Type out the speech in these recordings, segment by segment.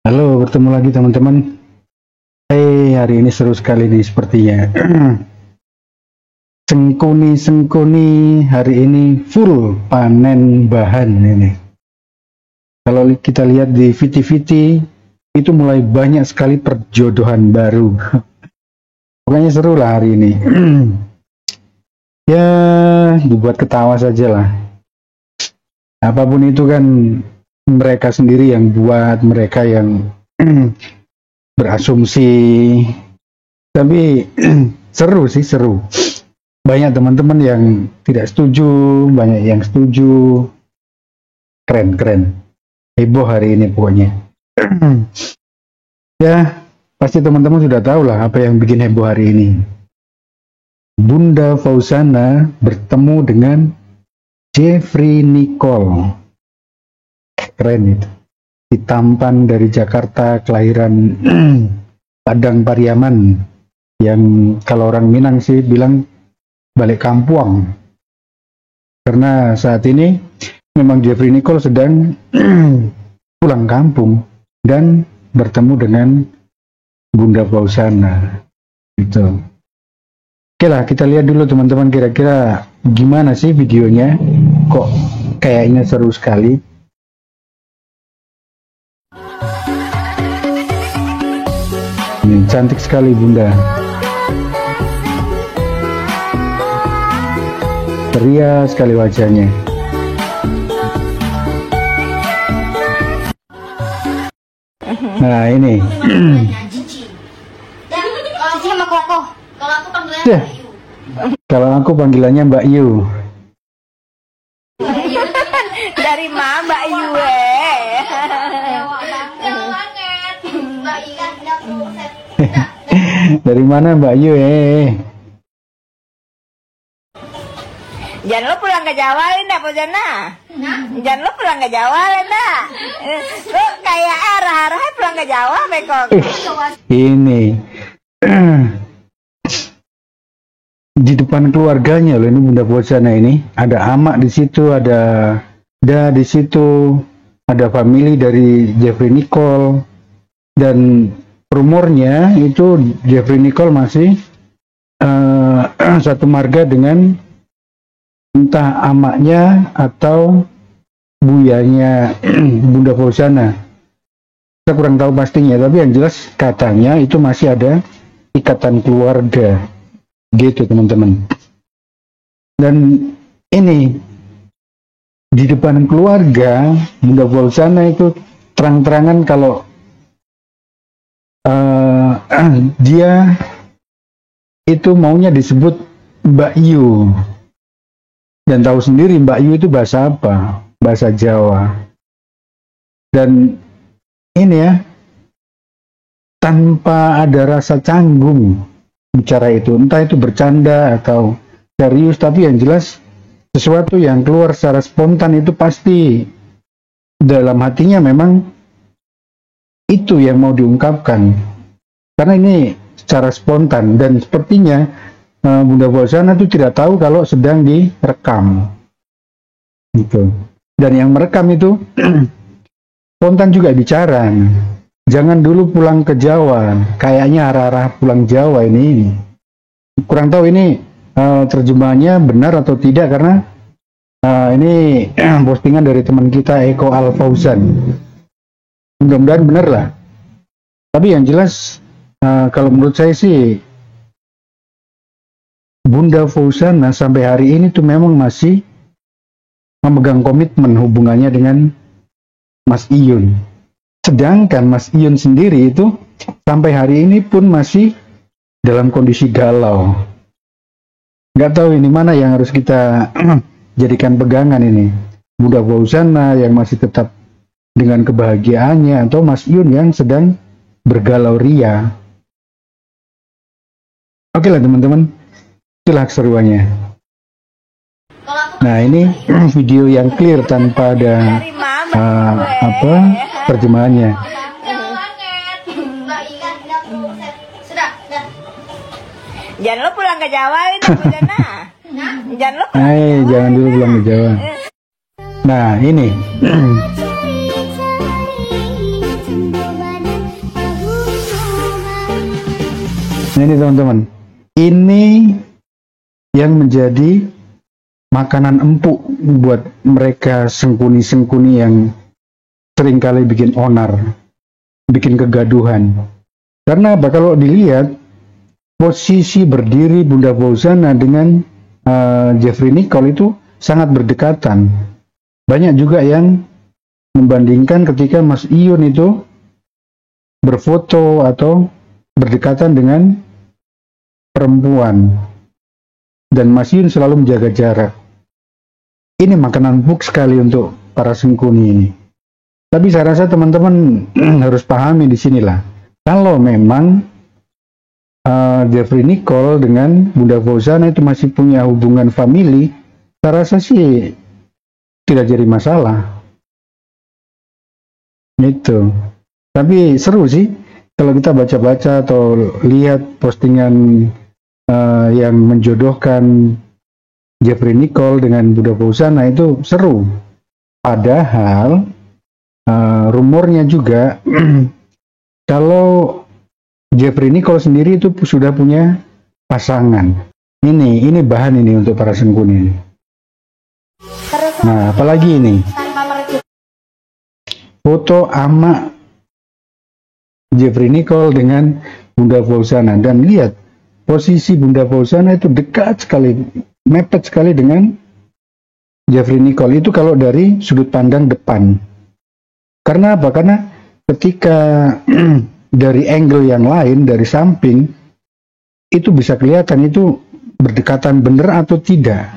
Halo, bertemu lagi teman-teman. Hari ini seru sekali nih sepertinya. Sengkuni hari ini full panen bahan ini. Kalau kita lihat di Viti-Viti, itu mulai banyak sekali perjodohan baru. Pokoknya seru lah hari ini. Ya, dibuat ketawa saja lah. Apapun itu kan mereka sendiri yang buat, mereka yang berasumsi, tapi seru sih, seru. Banyak teman-teman yang tidak setuju, banyak yang setuju. Keren heboh hari ini pokoknya. Ya, pasti teman-teman sudah tahu lah apa yang bikin heboh hari ini. Bunda Fauzana bertemu dengan Jeffrey Nicole. Keren itu. Si tampan dari Jakarta, kelahiran Padang Pariaman, yang kalau orang Minang sih bilang balik kampung. Karena saat ini memang Jeffrey Nicole sedang pulang kampung dan bertemu dengan Bunda Fauzana. Gitu. Oke lah, kita lihat dulu teman-teman, kira-kira gimana sih videonya. Kok kayaknya seru sekali. Ini cantik sekali Bunda. Ceria sekali wajahnya. Nah ini. Sama Koko. Kalau aku panggilannya Mbak Yu. Kalau aku panggilannya Mbak Yu. Dari mana Mbak Yu? Dari mana Mbak Yu? Jangan lo pulang ke Jawa Linda, Fauzana. Jangan lo pulang ke Jawa Linda. Lo kayak arah-arah pulang ke Jawa, Bekok. Ini di depan keluarganya loh, ini Bunda Fauzana ini. Ada amak di situ, ada di situ, ada family dari Jeffrey Nicole, dan rumornya itu Jeffrey Nicole masih satu marga dengan entah amaknya atau buyanya Bunda Fauzana. Saya kurang tahu pastinya, tapi yang jelas katanya itu masih ada ikatan keluarga. Gitu teman-teman. Dan ini di depan keluarga Bunda Fauzana itu terang-terangan kalau dia itu maunya disebut Mbak Yu. Dan tahu sendiri Mbak Yu itu bahasa apa? Bahasa Jawa. Dan ini ya, tanpa ada rasa canggung bicara itu, entah itu bercanda atau serius, tapi yang jelas sesuatu yang keluar secara spontan itu pasti dalam hatinya memang itu yang mau diungkapkan. Karena ini secara spontan dan sepertinya Bunda Fauzana itu tidak tahu kalau sedang direkam. Gitu. Dan yang merekam itu spontan juga bicara. Jangan dulu pulang ke Jawa, kayaknya arah-arah pulang Jawa ini. Kurang tahu ini terjemahannya benar atau tidak, karena ini postingan dari teman kita Eko Al Fauzan. Mudah-mudahan benar lah. Tapi yang jelas kalau menurut saya sih Bunda Fauzana sampai hari ini tuh memang masih memegang komitmen hubungannya dengan Mas Iyun. Sedangkan Mas Iyun sendiri itu sampai hari ini pun masih dalam kondisi galau. Nggak tahu ini mana yang harus kita jadikan pegangan ini. Bunda Fauzana yang masih tetap dengan kebahagiaannya, atau Mas Iyun yang sedang bergalau ria. Oke lah teman-teman, itulah keseruannya. Nah ini video yang clear tanpa ada terjemahannya. Jangan lo pulang ke Jawa itu, Fauzana. Jangan lo. Jangan dulu pulang ke Jawa. Nah ini Nah ini teman-teman, ini yang menjadi makanan empuk buat mereka sengkuni-sengkuni yang seringkali bikin onar, bikin kegaduhan. Karena apa? Kalau dilihat posisi berdiri Bunda Fauzana dengan Jeffrey Nicole itu sangat berdekatan. Banyak juga yang membandingkan ketika Mas Iyun itu berfoto atau berdekatan dengan perempuan dan Mas Iyun selalu menjaga jarak. Ini makanan empuk sekali untuk para sengkuni ini. Tapi saya rasa teman-teman harus pahami di sinilah. Kalau memang Jeffrey Nicole dengan Bunda Fauzana itu masih punya hubungan famili, saya rasa sih tidak jadi masalah. Itu. Tapi seru sih kalau kita baca-baca atau lihat postingan yang menjodohkan Jeffrey Nicole dengan Bunda Fauzana itu seru. Padahal rumornya juga kalau Jeffrey Nicole sendiri itu sudah punya pasangan. Ini bahan ini untuk para sengkuni. Nah, apalagi ini foto ama Jeffrey Nicole dengan Bunda Fauzana, dan lihat posisi Bunda Fauzana itu dekat sekali, mepet sekali dengan Jeffrey Nicole itu kalau dari sudut pandang depan. Karena apa? Karena ketika dari angle yang lain, dari samping, itu bisa kelihatan itu berdekatan benar atau tidak.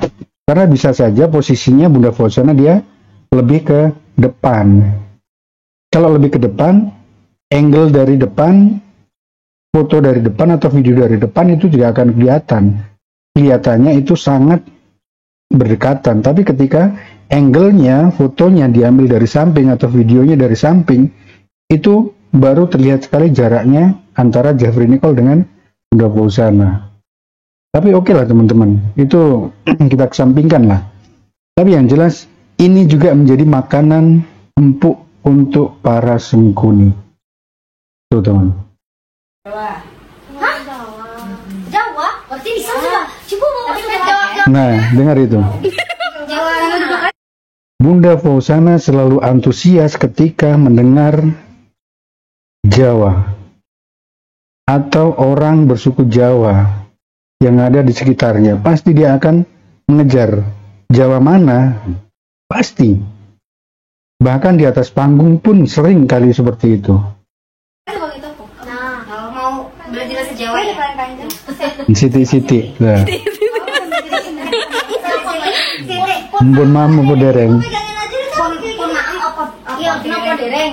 Karena bisa saja posisinya Bunda Fauzana dia lebih ke depan. Kalau lebih ke depan, angle dari depan, foto dari depan atau video dari depan itu tidak akan kelihatan. Kelihatannya itu sangat berdekatan. Tapi ketika angle-nya, fotonya diambil dari samping atau videonya dari samping, itu baru terlihat sekali jaraknya antara Jeffrey Nicole dengan Bunda Fauzana. Tapi oke lah teman-teman, itu kita kesampingkan lah. Tapi yang jelas ini juga menjadi makanan empuk untuk para sengkuni. Tuh teman. Hah? Jawa? Berarti bisa juga. Coba mau. Nah, dengar itu. Bunda Fauzana selalu antusias ketika mendengar Jawa atau orang bersuku Jawa yang ada di sekitarnya. Pasti dia akan mengejar Jawa mana, pasti. Bahkan di atas panggung pun sering kali seperti itu. Nah, kalau mau belajar bahasa Jawa ya paling panjang. Siti-siti. Nah. Mbon mam apa dereng? Pun maam apa? Iya, kenapa dereng?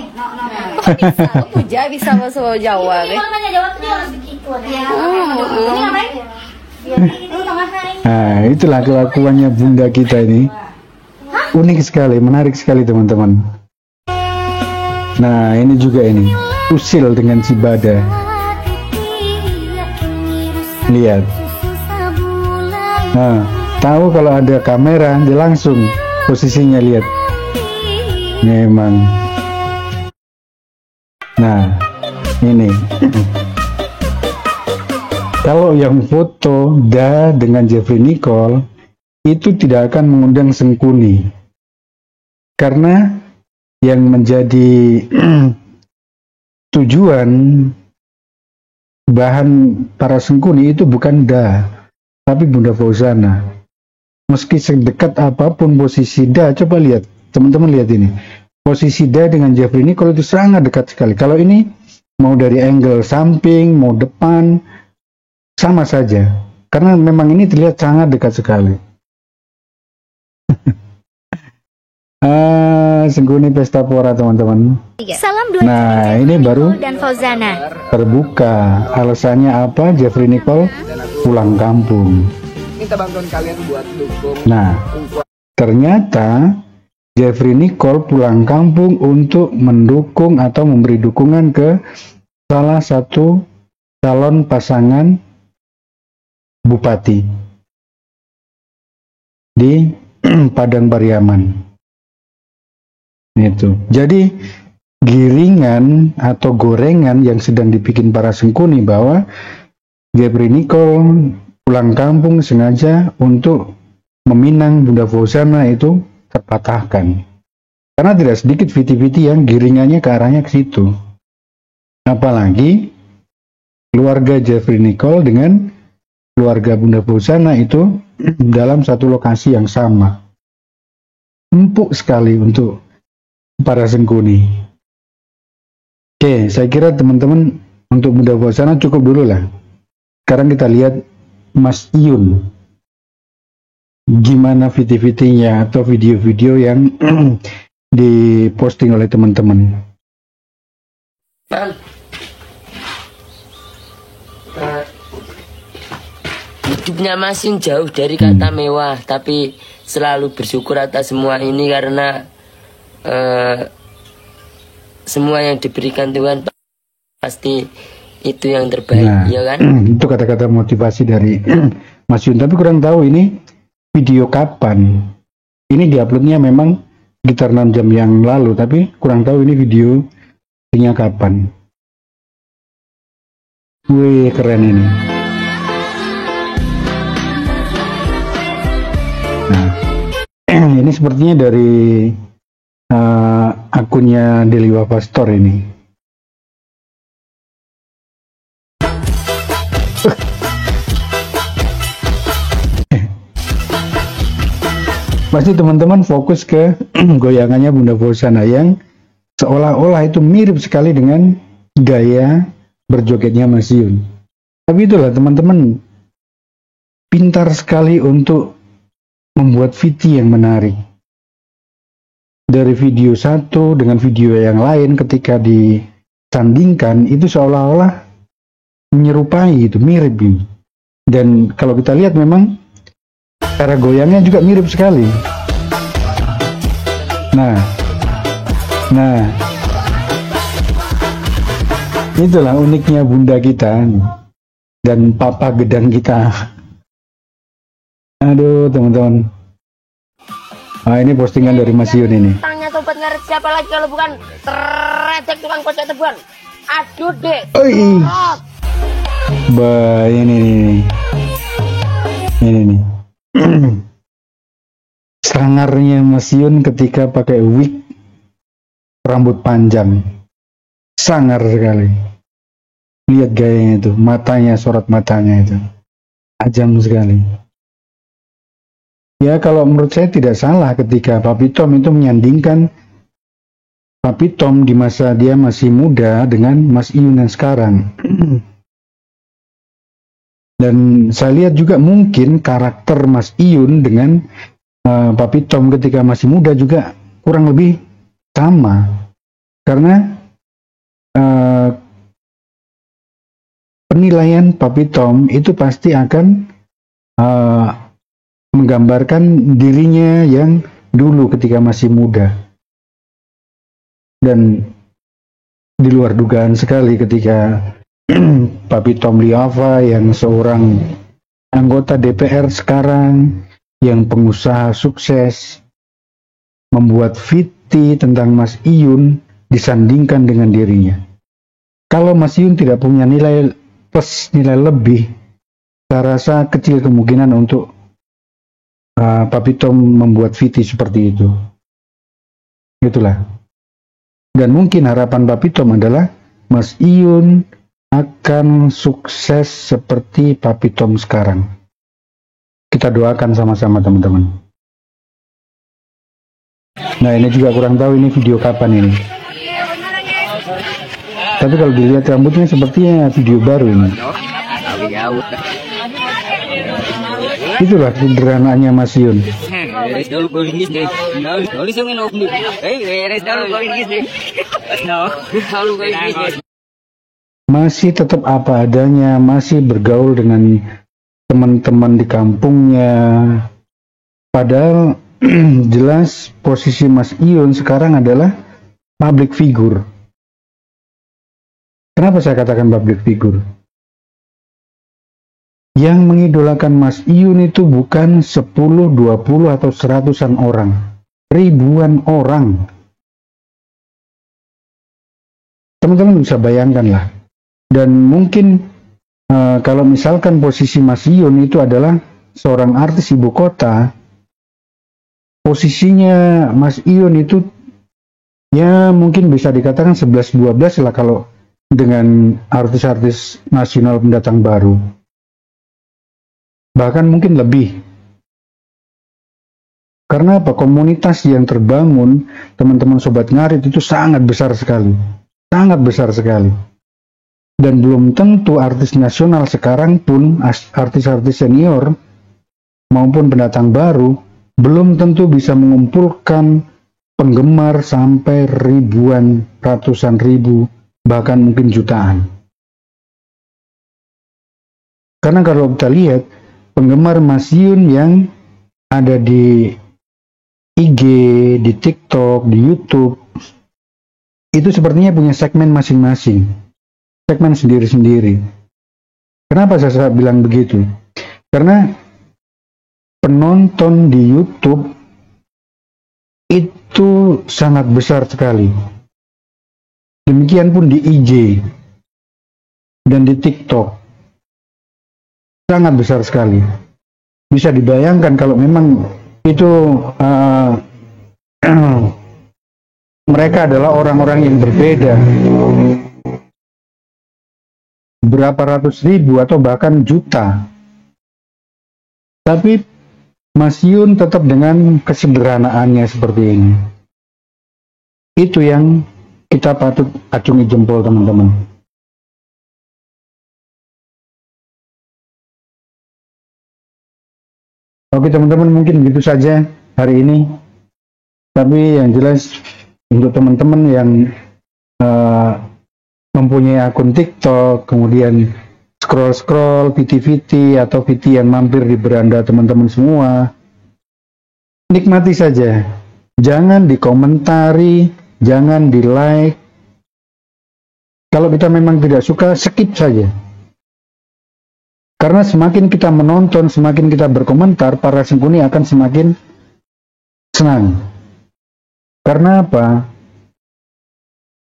Puja bisa bahasa Jawa deh. Kalau nanya Jawa tuh dia harus begitu. Ini ngapain? Nah, itulah kelakuannya bunda kita ini. Unik sekali, menarik sekali teman-teman. Nah, ini juga ini. Usil dengan si Bada. Lihat. Nah, tahu kalau ada kamera, dia langsung posisinya lihat. Memang. Nah, ini. Kalau yang foto dengan Jeffrey Nicole itu tidak akan mengundang sengkuni. Karena yang menjadi tujuan bahan para sengkuni itu bukan tapi Bunda Fauzana. Meski sedekat apapun posisi coba lihat, teman-teman lihat ini. Posisi dengan Jeffrey Nicole itu sangat dekat sekali. Kalau ini mau dari angle samping, mau depan, sama saja. Karena memang ini terlihat sangat dekat sekali. Sengkuni Pesta Pora teman-teman. Salam dua. Nah, ini baru Dan Fauzana. terbuka. Alasannya apa? Jeffrey Nicole pulang kampung. Minta bantuan kalian buat dukung. Nah, ternyata Jeffrey Nicole pulang kampung untuk mendukung atau memberi dukungan ke salah satu calon pasangan bupati di Padang Pariaman. Itu. Jadi giringan atau gorengan yang sedang dibikin para sengkuni bahwa Jeffrey Nicole pulang kampung sengaja untuk meminang Bunda Fauzana itu terpatahkan. Karena tidak sedikit viti-viti yang giringannya ke arahnya ke situ. Apalagi keluarga Jeffrey Nicole dengan keluarga Bunda Fauzana itu dalam satu lokasi yang sama. Empuk sekali untuk para Sengkuni. Oke, saya kira teman-teman untuk Bunda Fauzana cukup dulu lah. Sekarang kita lihat Mas Iyun. Gimana viti-vitinya atau video-video yang diposting oleh teman-teman. Hidupnya masih jauh dari kata mewah, tapi selalu bersyukur atas semua ini karena semua yang diberikan Tuhan pasti itu yang terbaik, ya kan? Itu kata-kata motivasi dari Mas Yun. Tapi kurang tahu ini video kapan. Ini diuploadnya memang sekitar 6 jam yang lalu, tapi kurang tahu ini videonya kapan. Wih, keren ini. Nah, ini sepertinya dari akunnya Deliwa Pastor ini. Pasti teman-teman fokus ke goyangannya Bunda Fauzana yang seolah-olah itu mirip sekali dengan gaya berjogetnya Mas Yun. Tapi itulah teman-teman, pintar sekali untuk membuat viti yang menarik. Dari video satu dengan video yang lain ketika disandingkan itu seolah-olah menyerupai, itu mirip ini. Dan kalau kita lihat memang cara goyangnya juga mirip sekali. Nah, itulah uniknya Bunda kita dan Papa Gedang kita. Aduh teman-teman. Nah, ini postingan dari Mas Yun ini. Tanya sobat ngaret siapa lagi kalau bukan teretek tukang kocek tebuan. Aduh dek. Ini nih. Sangarnya Mas Yun ketika pakai wig rambut panjang, sangar sekali. Lihat gayanya itu, matanya, sorot matanya itu tajam sekali. Ya kalau menurut saya tidak salah ketika Papi Tom itu menyandingkan Papi Tom di masa dia masih muda dengan Mas Iyun yang sekarang. Dan saya lihat juga mungkin karakter Mas Iyun dengan Papi Tom ketika masih muda juga kurang lebih sama. Karena penilaian Papi Tom itu pasti akan menggambarkan dirinya yang dulu ketika masih muda. Dan di luar dugaan sekali ketika Papi Tom Liava yang seorang anggota DPR sekarang, yang pengusaha sukses, membuat viti tentang Mas Iyun disandingkan dengan dirinya. Kalau Mas Iyun tidak punya nilai plus, nilai lebih, saya rasa kecil kemungkinan untuk Papi Tom membuat viti seperti itu. Itulah. Dan mungkin harapan Papi Tom adalah Mas Iyun akan sukses seperti Papi Tom sekarang. Kita doakan sama-sama teman-teman. Nah ini juga kurang tahu ini video kapan ini. Tapi kalau dilihat rambutnya sepertinya video baru ini. Itulah sederhananya Mas Yun. Masih tetap apa adanya, masih bergaul dengan teman-teman di kampungnya. Padahal jelas posisi Mas Iyun sekarang adalah public figure. Kenapa saya katakan public figure? Yang mengidolakan Mas Iyun itu bukan 10, 20 atau 100-an orang, ribuan orang. Teman-teman bisa bayangkan lah. Dan mungkin Kalau misalkan posisi Mas Yun itu adalah seorang artis ibu kota, posisinya Mas Yun itu ya mungkin bisa dikatakan 11-12 lah kalau dengan artis-artis nasional pendatang baru. Bahkan mungkin lebih. Karena apa? Komunitas yang terbangun, teman-teman Sobat Ngarit itu sangat besar sekali. Sangat besar sekali. Dan belum tentu artis nasional sekarang pun, artis-artis senior maupun pendatang baru, belum tentu bisa mengumpulkan penggemar sampai ribuan, ratusan ribu, bahkan mungkin jutaan. Karena kalau kita lihat, penggemar Mas Yun yang ada di IG, di TikTok, di YouTube, itu sepertinya punya segmen masing-masing, segmen sendiri-sendiri. Kenapa saya bilang begitu? Karena penonton di YouTube itu sangat besar sekali. Demikian pun di IG dan di TikTok, sangat besar sekali. Bisa dibayangkan kalau memang itu mereka adalah orang-orang yang berbeda, berapa ratus ribu atau bahkan juta, tapi Mas Yun tetap dengan kesederhanaannya seperti ini. Itu yang kita patut acungi jempol, teman-teman. Oke teman-teman, mungkin begitu saja hari ini. Tapi yang jelas untuk teman-teman yang mempunyai akun TikTok, kemudian scroll-scroll VT-VT atau VT yang mampir di beranda teman-teman semua, nikmati saja. Jangan dikomentari, jangan di-like. Kalau kita memang tidak suka, skip saja. Karena semakin kita menonton, semakin kita berkomentar, para sengkuni akan semakin senang. Karena apa?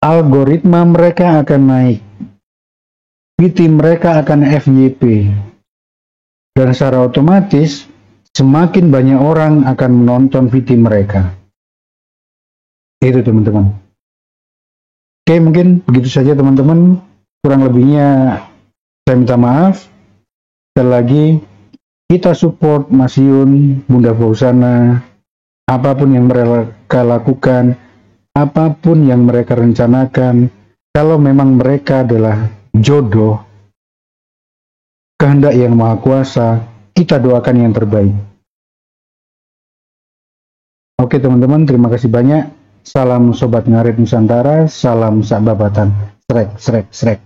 Algoritma mereka akan naik. VT mereka akan FYP. Dan secara otomatis, semakin banyak orang akan menonton VT mereka. Itu teman-teman. Oke, mungkin begitu saja teman-teman. Kurang lebihnya saya minta maaf. Sekali lagi, kita support Mas Yun, Bunda Fauzana, apapun yang mereka lakukan, apapun yang mereka rencanakan, kalau memang mereka adalah jodoh, kehendak yang Maha Kuasa, kita doakan yang terbaik. Oke teman-teman, terima kasih banyak. Salam Sobat Ngarit Nusantara, salam sak babatan. Srek, srek, srek.